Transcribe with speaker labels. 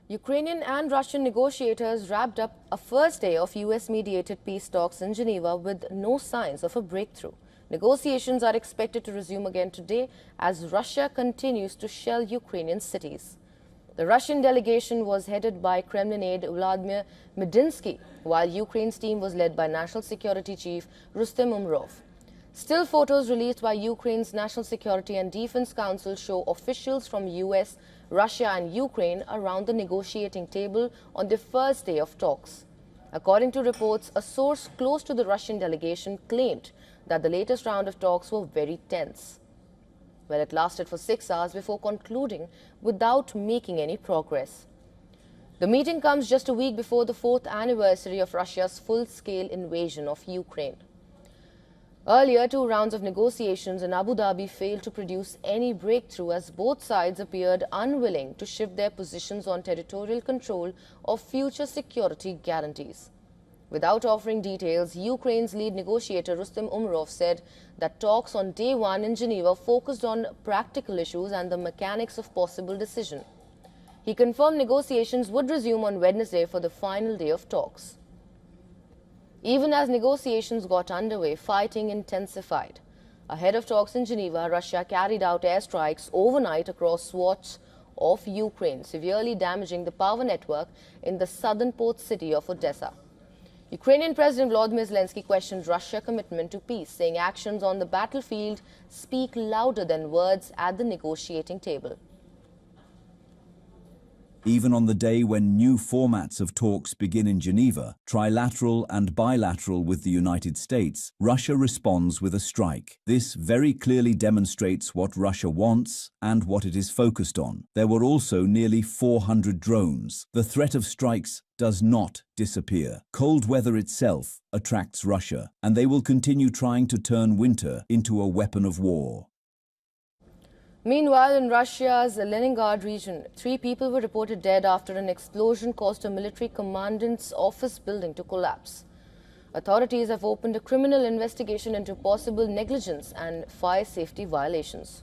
Speaker 1: Ukrainian and Russian negotiators wrapped up a first day of US-mediated peace talks in Geneva with no signs of a breakthrough. Negotiations are expected to resume again today as Russia continues to shell Ukrainian cities. The Russian delegation was headed by Kremlin aide Volodymyr Zelensky, while Ukraine's team was led by National Security Chief Rustem Umerov. Still photos released by Ukraine's National Security and Defense Council show officials from US, Russia and Ukraine around the negotiating table on the first day of talks. According to reports, a source close to the Russian delegation claimed that the latest round of talks were very tense. Well, it lasted for 6 hours before concluding without making any progress. The meeting comes just a week before the 4th anniversary of Russia's full-scale invasion of Ukraine. Earlier, 2 rounds of negotiations in Abu Dhabi failed to produce any breakthrough as both sides appeared unwilling to shift their positions on territorial control or future security guarantees. Without offering details, Ukraine's lead negotiator Rustem Umerov said that talks on day 1 in Geneva focused on practical issues and the mechanics of possible decision. He confirmed negotiations would resume on Wednesday for the final day of talks. Even as negotiations got underway, fighting intensified. Ahead of talks in Geneva, Russia carried out airstrikes overnight across swathes of Ukraine, severely damaging the power network in the southern port city of Odesa. Ukrainian President Volodymyr Zelensky questioned Russia's commitment to peace, saying actions on the battlefield speak louder than words at the negotiating table.
Speaker 2: Even on the day when new formats of talks begin in Geneva, trilateral and bilateral with the United States, Russia responds with a strike. This very clearly demonstrates what Russia wants and what it is focused on. There were also nearly 400 drones. The threat of strikes does not disappear. Cold weather itself attracts Russia, and they will continue trying to turn winter into a weapon of war.
Speaker 1: Meanwhile, in Russia's Leningrad region, 3 people were reported dead after an explosion caused a military commandant's office building to collapse. Authorities have opened a criminal investigation into possible negligence and fire safety violations.